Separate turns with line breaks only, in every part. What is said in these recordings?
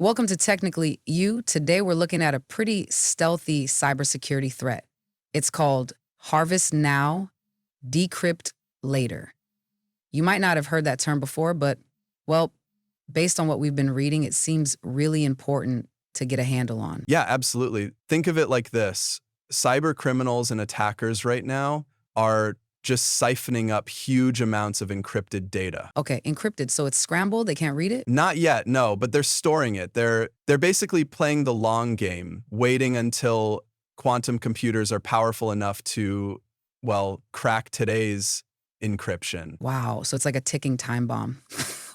Welcome to Technically You. Today we're looking at a pretty stealthy cybersecurity threat. It's called Harvest Now, Decrypt Later. You might not have heard that term before, but, well, based on what we've been reading, it seems really important to get a handle on.
Yeah, absolutely. Think of it like this. Cyber criminals and attackers right now are just siphoning up huge amounts of encrypted data.
Okay, encrypted, so it's scrambled, they can't read it?
Not yet, no, but they're storing it. They're basically playing the long game, waiting until quantum computers are powerful enough to, well, crack today's encryption.
Wow, so it's like a ticking time bomb.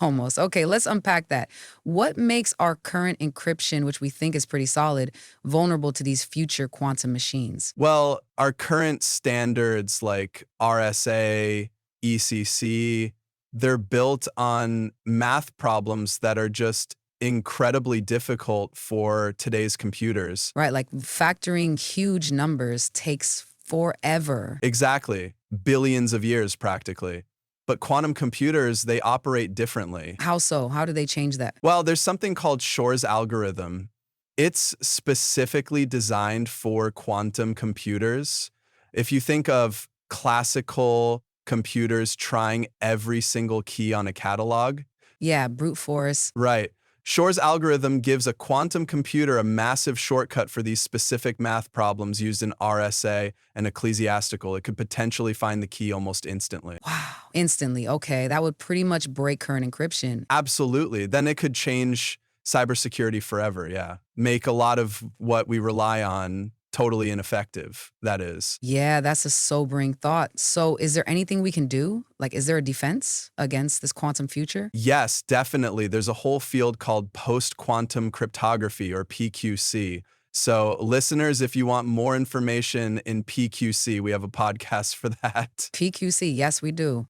Almost. Okay, let's unpack that. What makes our current encryption, which we think is pretty solid, vulnerable to these future quantum machines?
Well, our current standards like RSA, ECC, they're built on math problems that are just incredibly difficult for today's computers.
Right, like factoring huge numbers takes forever.
Exactly. Billions of years practically. But quantum computers, they operate differently.
How so? How do they change that?
Well, there's something called Shor's algorithm. It's specifically designed for quantum computers. If you think of classical computers trying every single key on a catalog,
Yeah, brute force.
right? Shor's algorithm gives a quantum computer a massive shortcut for these specific math problems used in RSA and ecclesiastical. It could potentially find the key almost instantly.
Wow, instantly. Okay, that would pretty much break current encryption.
Absolutely. Then it could change cybersecurity forever, yeah. Make a lot of what we rely on totally ineffective, that is.
Yeah, that's a sobering thought. So, is there anything we can do? Like, is there a defense against this quantum future?
Yes, definitely. There's a whole field called post-quantum cryptography, or PQC. So listeners, if you want more information in PQC, we have a podcast for that.
PQC, yes, we do.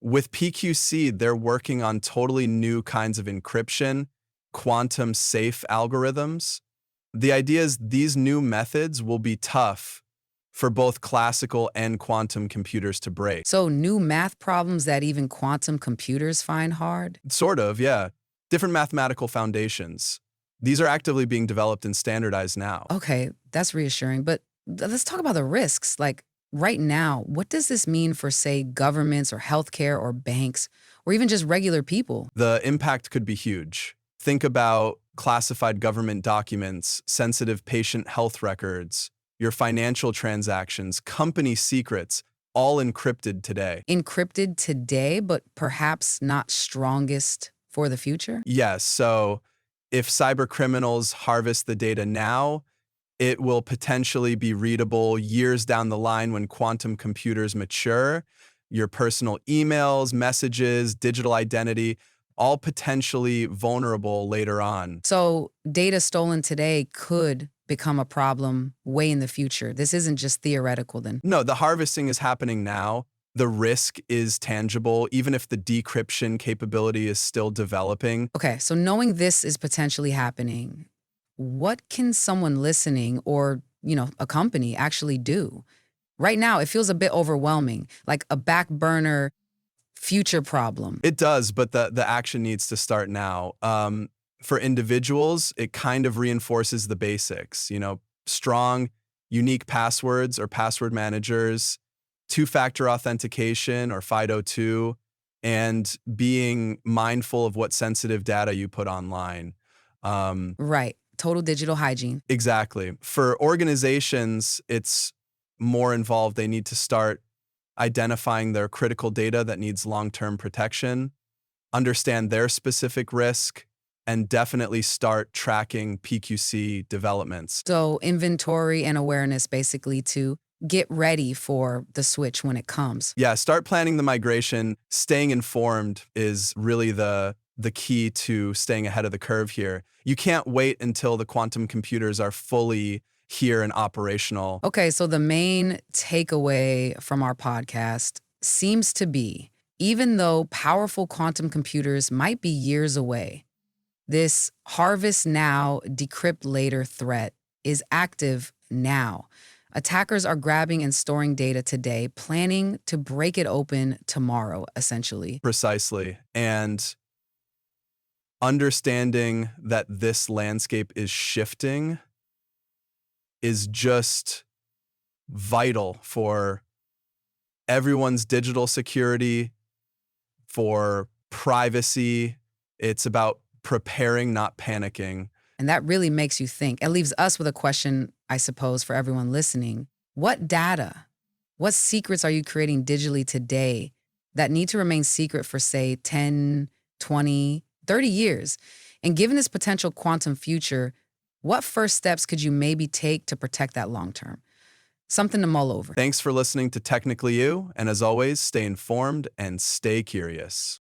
With PQC, they're working on totally new kinds of encryption, quantum safe algorithms. The idea is these new methods will be tough for both classical and quantum computers to break.
So, new math problems that even quantum computers find hard?
Sort of, yeah. Different mathematical foundations. These are actively being developed and standardized now.
Okay, that's reassuring. But let's talk about the risks. Like, right now, what does this mean for, say, governments or healthcare or banks or even just regular people?
The impact could be huge. Think about classified government documents, sensitive patient health records, your financial transactions, company secrets, all encrypted today.
Encrypted today, but perhaps not strongest for the future?
Yes, so if cyber criminals harvest the data now, it will potentially be readable years down the line when quantum computers mature. Your personal emails, messages, digital identity, all potentially vulnerable later on.
So, data stolen today could become a problem way in the future. This isn't just theoretical then.
No, the harvesting is happening now. The risk is tangible, even if the decryption capability is still developing.
Okay, so knowing this is potentially happening, what can someone listening or, a company actually do? Right now, it feels a bit overwhelming, like a back burner future problem.
It does, but the action needs to start now. For individuals, it kind of reinforces the basics, strong, unique passwords or password managers, two-factor authentication or FIDO2, and being mindful of what sensitive data you put online.
Right, total digital hygiene.
Exactly. For organizations, it's more involved. They need to start identifying their critical data that needs long-term protection, understand their specific risk, and definitely start tracking PQC developments.
So, inventory and awareness basically to get ready for the switch when it comes.
Yeah, start planning the migration. Staying informed is really the key to staying ahead of the curve here. You can't wait until the quantum computers are fully here and operational.
Okay, so the main takeaway from our podcast seems to be, even though powerful quantum computers might be years away, this harvest now, decrypt later threat is active now. Attackers are grabbing and storing data today, planning to break it open tomorrow, essentially.
Precisely. And understanding that this landscape is shifting is just vital for everyone's digital security, for privacy. It's about preparing, not panicking.
And that really makes you think. It leaves us with a question, I suppose, for everyone listening. What data, what secrets are you creating digitally today that need to remain secret for, say, 10, 20, 30 years? And given this potential quantum future, what first steps could you maybe take to protect that long term? Something to mull over.
Thanks for listening to Technically You, and as always, stay informed and stay curious.